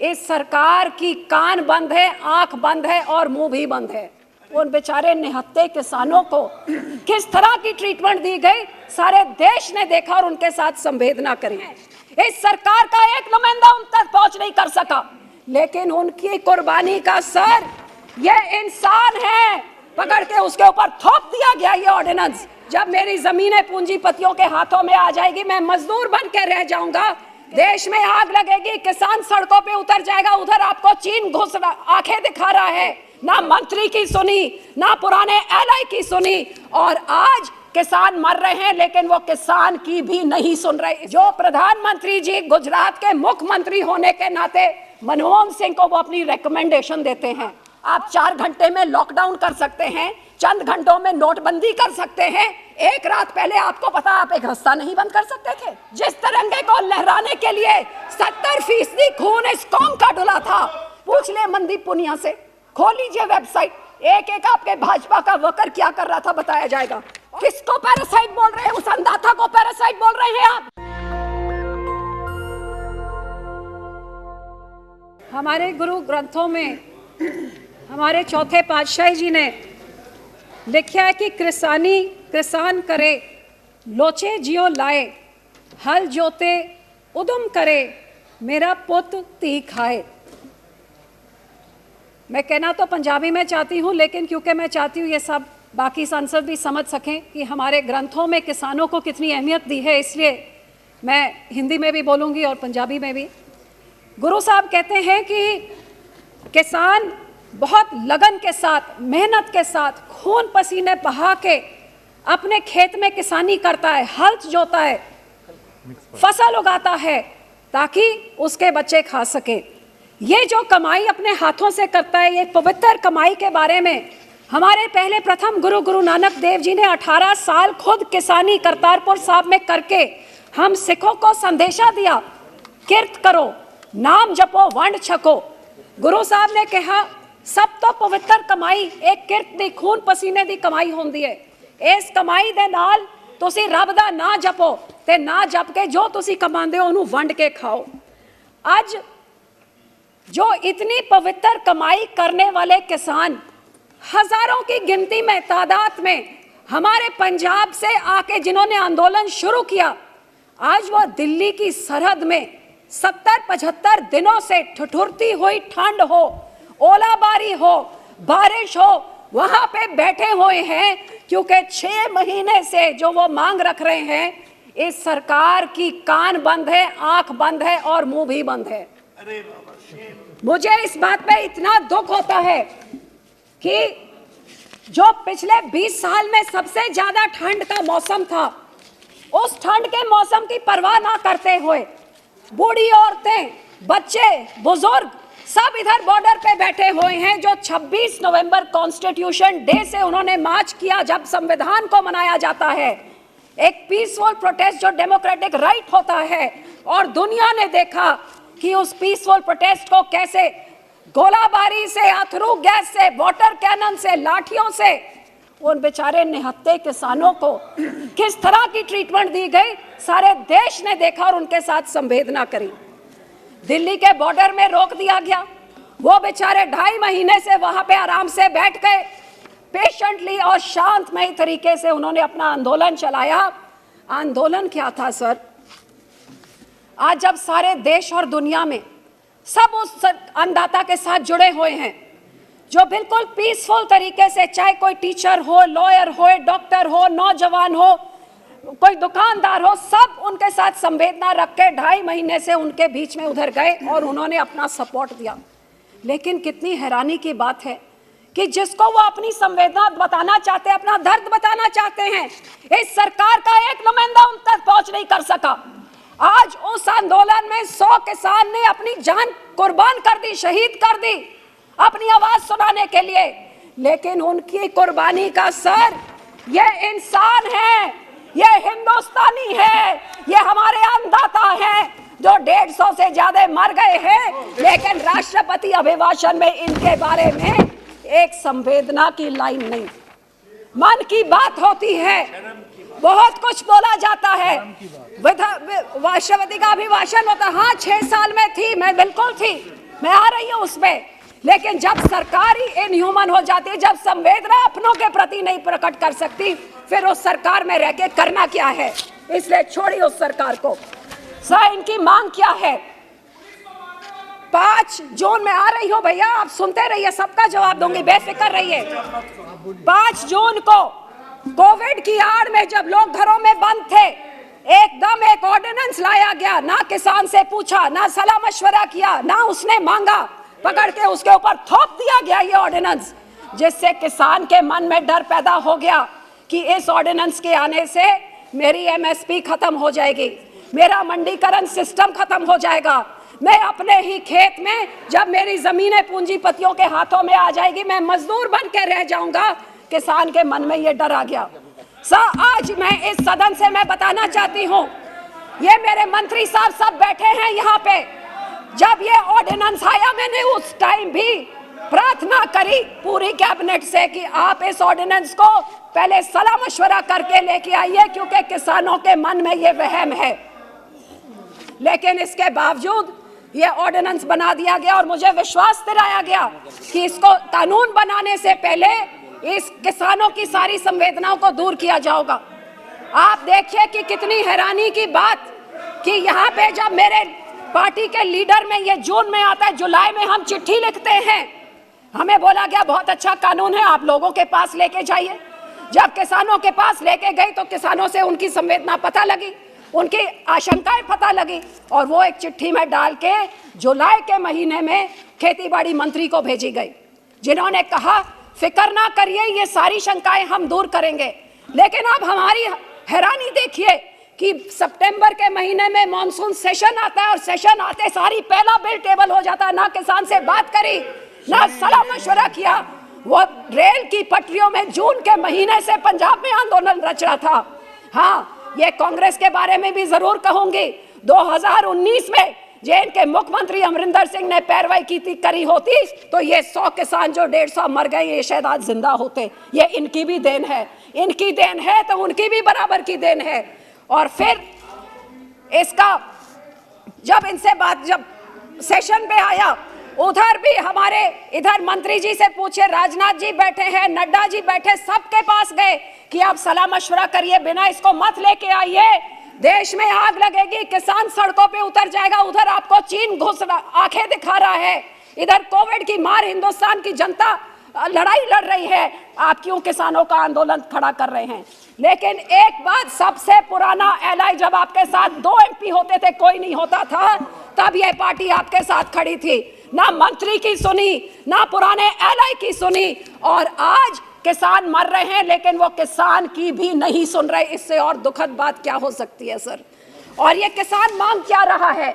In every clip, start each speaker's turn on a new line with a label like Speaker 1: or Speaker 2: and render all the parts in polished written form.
Speaker 1: इस सरकार की कान बंद है, आंख बंद है और मुंह भी बंद है। उन बेचारे निहत्थे किसानों को किस तरह की ट्रीटमेंट दी गई, सारे देश ने देखा और उनके साथ संवेदना करी। इस सरकार का एक नुमाइंदा उन तक पहुंच नहीं कर सका, लेकिन उनकी कुर्बानी का सर ये इंसान है पकड़ के उसके ऊपर थोप दिया गया। ये ऑर्डिनेंस जब मेरी जमीनें पूंजीपतियों के हाथों में आ जाएगी, मैं मजदूर बन के रह जाऊंगा, देश में आग लगेगी, किसान सड़कों पे उतर जाएगा। उधर आपको चीन घुस आंखें दिखा रहा है, ना मंत्री की सुनी, ना पुराने एलआई की सुनी, और आज किसान मर रहे हैं लेकिन वो किसान की भी नहीं सुन रहे। जो प्रधानमंत्री जी गुजरात के मुख्यमंत्री होने के नाते मनमोहन सिंह को वो अपनी रिकमेंडेशन देते हैं, आप 4 घंटे में लॉकडाउन कर सकते हैं, चंद घंटों में नोटबंदी कर सकते हैं। एक रात पहले आपको पता आप एक रास्ता नहीं बंद कर सकते थे। जिस तिरंगे को लहराने के लिए 70% खून इस कौम का डुला था। पूछ ले मनदीप पुनिया से, खोल लीजिए वेबसाइट, एक एक आपके भाजपा का वर्कर क्या कर रहा था बताया जाएगा। किसको पैरासाइट बोल रहे हैं? उस अंधाता को पैरासाइट बोल रहे हैं आप। हमारे गुरु ग्रंथों में हमारे चौथे पातशाही जी ने लिखा है कि किसान करे लोचे जियो लाए, हल जोते उदम करे, मेरा पुत ती खाए। मैं कहना तो पंजाबी में चाहती हूँ, लेकिन क्योंकि मैं चाहती हूँ ये सब बाकी सांसद भी समझ सकें कि हमारे ग्रंथों में किसानों को कितनी अहमियत दी है, इसलिए मैं हिंदी में भी बोलूँगी और पंजाबी में भी। गुरु साहब कहते हैं कि किसान बहुत लगन के साथ, मेहनत के साथ, खून पसीने बहा के अपने खेत में किसानी करता है, हल जोता है, फसल उगाता है ताकि उसके बच्चे खा सके। ये जो कमाई अपने हाथों से करता है, ये पवित्र कमाई के बारे में हमारे पहले प्रथम गुरु नानक देव जी ने 18 साल खुद किसानी करतारपुर साहब में करके हम सिखों को संदेशा दिया, किरत करो, नाम जपो, वंड छको। गुरु साहब ने कहा सब तो पवित्र कमाई एक किरत दी, खून पसीने दी कमाई होंदी है। इस कमाई दे नाल तुसी रब दा ना जपो ते ना जप के जो तुसी कमांदे हो उन्हें वंड के खाओ। आज जो इतनी पवित्र कमाई करने वाले किसान हजारों की गिनती में, तादाद में हमारे पंजाब से आके जिन्होंने आंदोलन शुरू किया, आज वो दिल्ली की सरहद में 70-75 दिनों से ठिठुरती हुई ठंड हो, ओलाबारी हो, बारिश हो, वहां पे बैठे हुए हैं, क्योंकि 6 महीने से जो वो मांग रख रहे हैं, इस सरकार की कान बंद है, आंख बंद है और मुंह भी बंद है। मुझे इस बात पे इतना दुख होता है कि जो पिछले 20 साल में सबसे ज्यादा ठंड का मौसम था, उस ठंड के मौसम की परवाह ना करते हुए बूढ़ी औरतें, बच्चे, बुजुर्ग सब इधर बॉर्डर पे बैठे हुए हैं। जो 26 नवंबर कॉन्स्टिट्यूशन डे से उन्होंने मार्च किया, जब संविधान को मनाया जाता है, एक पीसफुल प्रोटेस्ट जो डेमोक्रेटिक राइट होता है, और दुनिया ने देखा कि उस पीसफुल प्रोटेस्ट को कैसे गोलाबारी से, अथरू गैस से, वाटर कैनन से, लाठियों से उन बेचारे निहत्थे किसानों को किस तरह की ट्रीटमेंट दी गई, सारे देश ने देखा और उनके साथ संवेदना करी। दिल्ली के बॉर्डर में रोक दिया गया, वो बेचारे 2.5 महीने से वहां पे आराम से बैठ गए, पेशेंटली और शांतमय तरीके से उन्होंने अपना आंदोलन चलाया। आंदोलन क्या था सर? आज जब सारे देश और दुनिया में सब उस अन्नदाता के साथ जुड़े हुए हैं जो बिल्कुल पीसफुल तरीके से, चाहे कोई टीचर हो, लॉयर हो, डॉक्टर हो, नौजवान हो, कोई दुकानदार हो, सब उनके साथ संवेदना रख के 2.5 महीने से उनके बीच में उधर गए और उन्होंने अपना सपोर्ट दिया। लेकिन कितनी हैरानी की बात है कि जिसको वो अपनी संवेदना बताना चाहते हैं, अपना दर्द बताना चाहते हैं, इस सरकार का एक नुमाइंदा उन तक पहुंच नहीं कर सका। आज उस आंदोलन में 100 किसान ने अपनी जान कुर्बान कर दी, शहीद कर दी अपनी आवाज सुनाने के लिए, लेकिन उनकी कुर्बानी का सर ये इंसान है, ये हिंदुस्तानी है, ये हमारे अन्नदाता हैं जो 150 से ज्यादा मर गए हैं, लेकिन राष्ट्रपति अभिभाषण में इनके बारे में एक संवेदना की लाइन नहीं। मन की बात होती है, बहुत कुछ बोला जाता है, राष्ट्रपति का अभिभाषण होता, हाँ 6 साल में थी, मैं बिल्कुल थी, मैं आ रही हूं उसमें। लेकिन जब सरकार ही इनह्यूमन हो जाती है, जब संवेदना अपनों के प्रति नहीं प्रकट कर सकती, फिर उस सरकार में रह के करना क्या है? इसलिए छोड़िए उस सरकार को। सर, इनकी मांग क्या है? 5 जून में आ रही हो भैया, आप सुनते रहिए, सबका जवाब दूंगी, बेफिक्र रहिए। 5 जून को कोविड की आड़ में जब लोग घरों में बंद थे, एकदम एक ऑर्डिनेंस लाया गया, ना किसान से पूछा, ना सलाह मशवरा किया, ना उसने मांगा, पकड़ के उसके ऊपर थोप दिया गया ये ऑर्डिनेंस, जिससे किसान के मन में डर पैदा हो गया कि इस ऑर्डिनेंस के आने से मेरी एमएसपी खत्म हो जाएगी, मेरा मंडीकरण सिस्टम खत्म हो जाएगा, मैं अपने ही खेत में जब मेरी जमीनें पूंजीपतियों के हाथों में आ जाएगी, मैं मजदूर बन के रह जाऊंगा। किसान के मन में ये डर आ गया। सर, आज मैं इस सदन से मैं बताना चाहती हूँ, ये मेरे मंत्री साहब सब बैठे हैं यहाँ पे, जब ये ऑर्डिनेंस आया मैंने उस टाइम भी प्रार्थना करी पूरी कैबिनेट से कि आप इस ऑर्डिनेंस को पहले सलाह मशवरा करके लेके आइए, क्योंकि किसानों के मन में ये वहम है। लेकिन इसके बावजूद ये ऑर्डिनेंस बना दिया गया और मुझे विश्वास दिलाया गया कि इसको कानून बनाने से पहले इस किसानों की सारी संवेदनाओं को दूर किया जाएगा। आप देखिए कि कितनी हैरानी की बात कि यहाँ पे जब मेरे पार्टी के लीडर में ये जून में आता है, जुलाई में हम चिट्ठी लिखते हैं, हमें बोला गया बहुत अच्छा कानून है, आप लोगों के पास लेके जाइए। जब किसानों के पास लेके गई तो किसानों से उनकी संवेदना पता लगी, उनकी आशंकाएं पता लगी, और वो एक चिट्ठी में डाल के जुलाई के महीने में खेतीबाड़ी मंत्री को भेजी गई, जिन्होंने कहा फिक्र ना करिए, ये सारी शंकाएं हम दूर करेंगे। लेकिन अब हमारी हैरानी देखिए कि सितंबर के महीने में मॉनसून सेशन आता है और सेशन आते सारी पहला बिल टेबल हो जाता है। ना किसान से बात करी, ना सलाह मशवरा किया। वो रेल की पटरियों में जून के महीने से पंजाब में आंदोलन रच रहा था। हाँ, ये कांग्रेस के बारे में भी जरूर कहूंगी, 2019 में जेएन के मुख्यमंत्री अमरिंदर सिंह ने पैरवाई करी होती तो ये 100 किसान जो 150 मर गए, ये शायद आज जिंदा होते। ये इनकी भी देन है, इनकी देन है तो उनकी भी बराबर की देन है। और फिर इसका जब इनसे बात जब सेशन पे आया, उधर भी हमारे इधर मंत्री जी से पूछे, राजनाथ जी बैठे हैं, नड्डा जी बैठे, सबके पास गए कि आप सलाह मशवरा करिए, बिना इसको मत लेके आइए, देश में आग लगेगी, किसान सड़कों पे उतर जाएगा। उधर आपको चीन घुस आंखें दिखा रहा है, इधर कोविड की मार हिंदुस्तान की जनता लड़ाई लड़ रही है, आप क्यों किसानों का आंदोलन खड़ा कर रहे हैं? लेकिन एक बात, सबसे पुराना एलआई जब आपके साथ 2 एमपी होते थे, कोई नहीं होता था, तब यह पार्टी आपके साथ खड़ी थी। ना मंत्री की सुनी, ना पुराने एलआई की सुनी, और आज किसान मर रहे हैं लेकिन वो किसान की भी नहीं सुन रहे। इससे और दुखद बात क्या हो सकती है सर? और ये किसान मांग क्या रहा है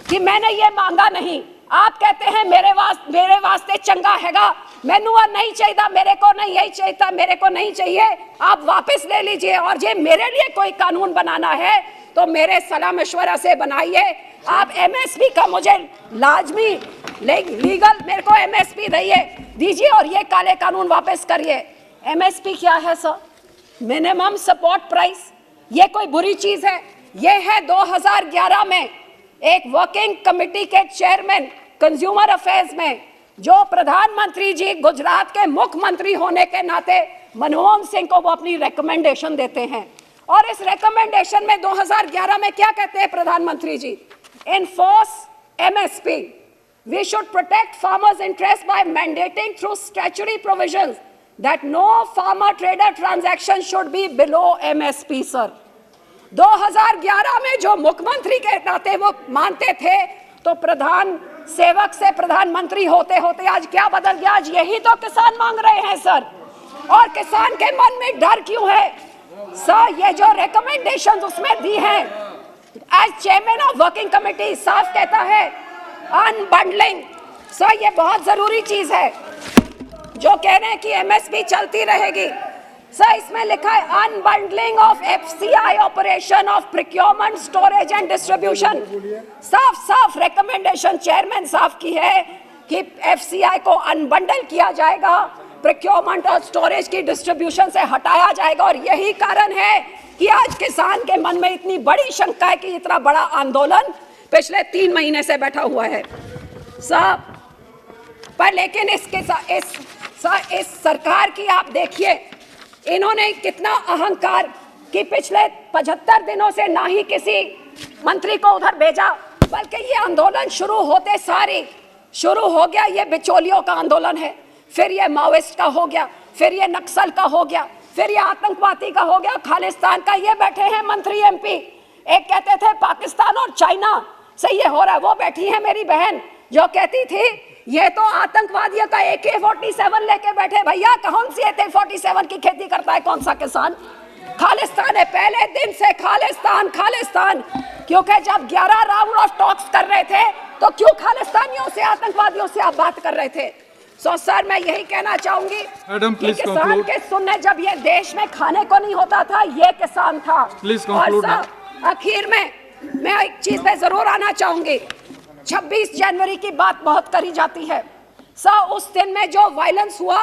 Speaker 1: कि मैंने ये मांगा नहीं, आप कहते हैं मेरे वास्ते चंगा हैगा, मैनू नहीं चाहिए, मेरे को नहीं यही चाहिए, मेरे को नहीं चाहिए, आप वापस ले लीजिए। और ये मेरे लिए कोई कानून बनाना है तो मेरे सलाह मशवरा से बनाइए। आप एमएसपी का मुझे लाजमी लीगल मेरे को एमएसपी दीजिए और ये काले कानून वापस करिए। एमएसपी क्या है सर? Minimum support price. ये कोई बुरी चीज है? ये है 2011 में एक वर्किंग कमेटी के चेयरमैन कंज्यूमर अफेयर्स में, जो प्रधानमंत्री जी गुजरात के मुख्यमंत्री होने के नाते मनमोहन सिंह को वो अपनी रिकमेंडेशन देते हैं। और इस रिकमेंडेशन में 2011 में क्या कहते हैं प्रधानमंत्री जी? Enforce MSP. We should protect farmers' interests by mandating through statutory provisions that no farmer-trader transaction should be below MSP, sir. 2011 में जो मुख्यमंत्री के नाते वो मानते थे, तो प्रधान सेवक से प्रधानमंत्री होते होते आज क्या बदल गया? आज यही तो किसान मांग रहे हैं सर। और किसान के मन में डर क्यों है सर? ये जो रिकमेंडेशंस उसमें दी हैं, as chairman of working committee साफ कहता है अनबंडलिंग। सर, ये बहुत जरूरी चीज है जो कह रहे हैं कि एमएसपी चलती रहेगी। सर, इसमें लिखा है unbundling of FCI operation of procurement, storage and distribution. साफ साफ रिकमेंडेशन चेयरमैन साफ की है कि एफसीआई को अनबंडल किया जाएगा, प्रोक्योरमेंट और स्टोरेज की डिस्ट्रीब्यूशन से हटाया जाएगा। और यही कारण है कि आज किसान के मन में इतनी बड़ी शंका है कि इतना बड़ा आंदोलन पिछले 3 महीने से बैठा हुआ है। साहब, पर लेकिन इस सरकार की आप देखिए, इन्होंने कितना अहंकार कि पिछले 75 दिनों से ना ही किसी मंत्री को उधर भेजा, बल्कि ये आंदोलन शुरू होते सारी शुरू हो गया, ये बिचौलियों का आंदोलन है, फिर ये माओइस्ट का हो गया, फिर ये नक्सल का हो गया, फिर ये आतंकवादी का हो गया, खालिस्तान का। ये बैठे हैं मंत्री एमपी, एक कहते थे पाकिस्तान और चाइना से ये हो रहा है, वो बैठी है मेरी बहन जो कहती थी ये तो आतंकवादियों का AK-47 लेके बैठे। भैया कौन सी AK-47 की खेती करता है कौन सा किसान? खालिस्तान है, पहले दिन से खालिस्तान खालिस्तान। क्योंकि जब 11 राउंड ऑफ टॉक्स कर रहे थे तो क्यों खालिस्तानियों से, आतंकवादियों से आप बात कर रहे थे? सो सर, मैं यही कहना चाहूंगी कि किसान के सुनने, जब ये देश में खाने को नहीं होता था, ये किसान था। और सर, आखिर में मैं एक चीज पे जरूर आना चाहूंगी, 26 जनवरी की बात बहुत करी जाती है। सर, उस दिन में जो वायलेंस हुआ,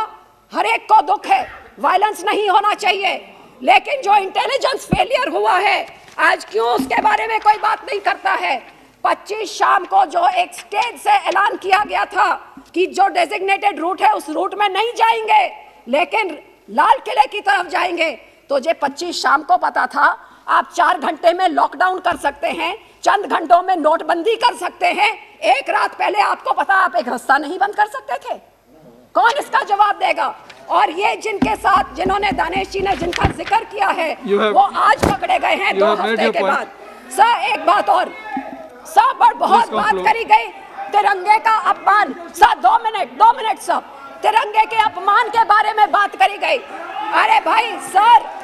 Speaker 1: हर एक को दुख है, वायलेंस नहीं होना चाहिए, लेकिन जो इंटेलिजेंस फेलियर हुआ है आज, क्यों उसके बारे में कोई बात नहीं करता है? 25 शाम को जो एक स्टेज से ऐलान किया गया था कि जो डेजिग्नेटेड रूट है उस रूट में नहीं जाएंगे, लेकिन लाल किले की तरफ जाएंगे, तो ये 25 शाम को पता था आप 4 घंटे में लॉकडाउन कर सकते हैं, चंद घंटों में नोटबंदी कर सकते हैं। एक रात पहले आपको पता आप एक रास्ता नहीं बंद कर सकते थे? कौन इसका जवाब देगा? और ये जिनके साथ, जिन्होंने, दानेश जी ने जिनका जिक्र किया है, वो आज पकड़े गए हैं 2 हफ्ते के बाद। सर, एक बात और, सर, पर बहुत बात करी गई तिरंगे का अपमान। सर, 2 मिनट सर, तिरंगे के अपमान के बारे में बात करी गई। अरे भाई सर,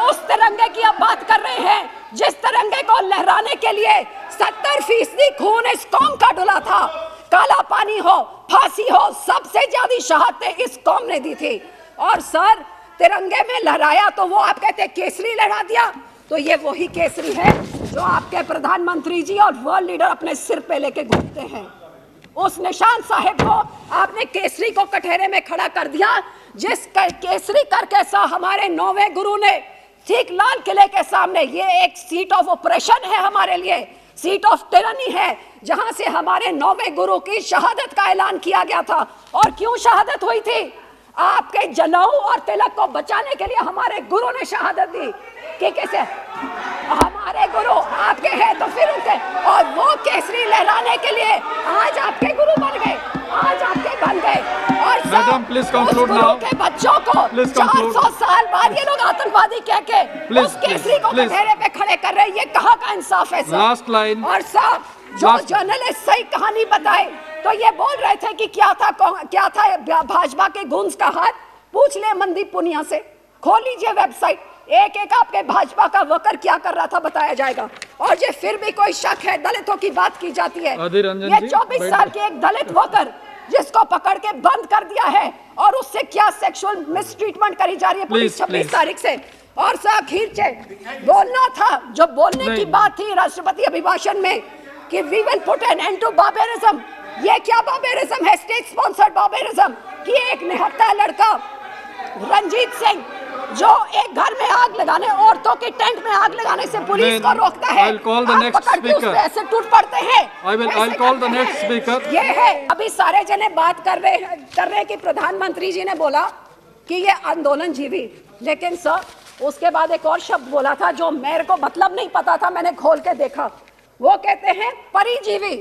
Speaker 1: उस तिरंगे की आप बात कर रहे हैं जिस तिरंगे को लहराने के लिए 70% खून इस कौम का डुला था। काला पानी हो, फांसी हो, सबसे ज्यादा शहादतें इस कौम ने दी थी। और सर, तिरंगे में लहराया तो वो आप कहते केसरी लहरा दिया, तो ये वही केसरी है जो आपके प्रधानमंत्री जी और वर्ल्ड लीडर अपने सिर पे लेके घूमते हैं। उस निशान साहिब को आपने केसरी को कटहरे में खड़ा कर दिया, जिस केसरी करके सा हमारे 9वें गुरु ने ठीक लाल किले के सामने, ये एक सीट ऑफ ऑपरेशन है हमारे लिए, सीट ऑफ टिरनी है, जहां से हमारे 9वें गुरु की शहादत का ऐलान किया गया था। और क्यों शहादत हुई थी? आपके जनेऊ और तिलक को बचाने के लिए हमारे गुरु ने शहादत दी कि कैसे हमारे गुरु आपके हैं तो फिर उनके, और वो केसरी लहराने के लिए आज आपके गुरु बन गए, आज आपके बन गए। और
Speaker 2: मैडम प्लीज कंक्लूड नाउ,
Speaker 1: के बच्चों को 400 साल बाद ये लोग आतंकवादी कह के उस केसरी को कटहरे पे खड़े कर रहे हैं, ये कहाँ का इंसाफ है सर?
Speaker 2: Last line.
Speaker 1: और साहब, जो जर्नलिस्ट सही कहानी बताए तो ये बोल रहे थे कि क्या था भाजपा के गुंज का हाथ, पूछ ले मनदीप पुनिया से, खोल लीजिए वेबसाइट, एक एक आपके भाजपा का वर्कर क्या कर रहा था बताया जाएगा। और ये फिर भी कोई शक है, दलितों की बात की जाती है, ये 24 साल के एक दलित वर्कर जिसको पकड़ के बंद कर दिया है, और उससे क्या सेक्सुअल मिसट्रीटमेंट करी जा रही है पुलिस 26 तारीख से। और आखिर से बोलना था, जो बोलने की बात थी राष्ट्रपति अभिभाषण में कि we will put an end to barbarism, ये क्या बार्बेरिज्म है? स्टेट स्पॉन्सर्ड बार्बेरिज्म कि एक निहत्था लड़का रंजीत सिंह जो एक घर में आग लगाने, औरतों के टेंट में आग लगाने से पुलिस को रोकता है,
Speaker 2: I'll call the next speaker.
Speaker 1: ऐसे टूट पड़ते हैं।
Speaker 2: I'll call the next speaker.
Speaker 1: ये है, अभी सारे जने बात कर रहे हैं कि प्रधानमंत्री जी ने बोला कि ये आंदोलन जीवी, लेकिन सर उसके बाद एक और शब्द बोला था जो मेरे को मतलब नहीं पता था, मैंने खोल के देखा। वो कहते हैं परिजीवी।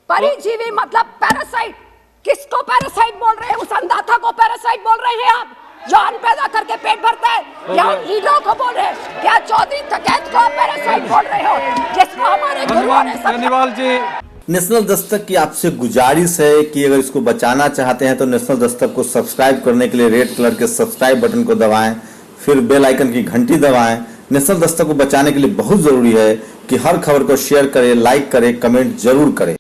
Speaker 1: परिजीवी मतलब पैरासाइट। किसको पैरासाइट बोल रहे हैं? उस अंधाथा को पैरासाइट बोल रहे हैं आप, जो अन्न पैदा करके पेट भरता है? क्या लीडरों को बोल रहे हैं? क्या चौधरी टकैत को पैरासाइट बोल रहे हो, जिसको हमारे गुरुओं ने
Speaker 2: धन्यवाद जी।
Speaker 3: नेशनल दस्तक की आपसे गुजारिश है कि अगर इसको बचाना चाहते हैं तो नेशनल दस्तक को सब्सक्राइब करने के लिए रेड कलर के सब्सक्राइब बटन को दबाएं, फिर बेल आइकन की घंटी दबाएं। नेशनल दस्तक को बचाने के लिए बहुत जरूरी है कि हर खबर को शेयर करें, लाइक करें, कमेंट जरूर करें।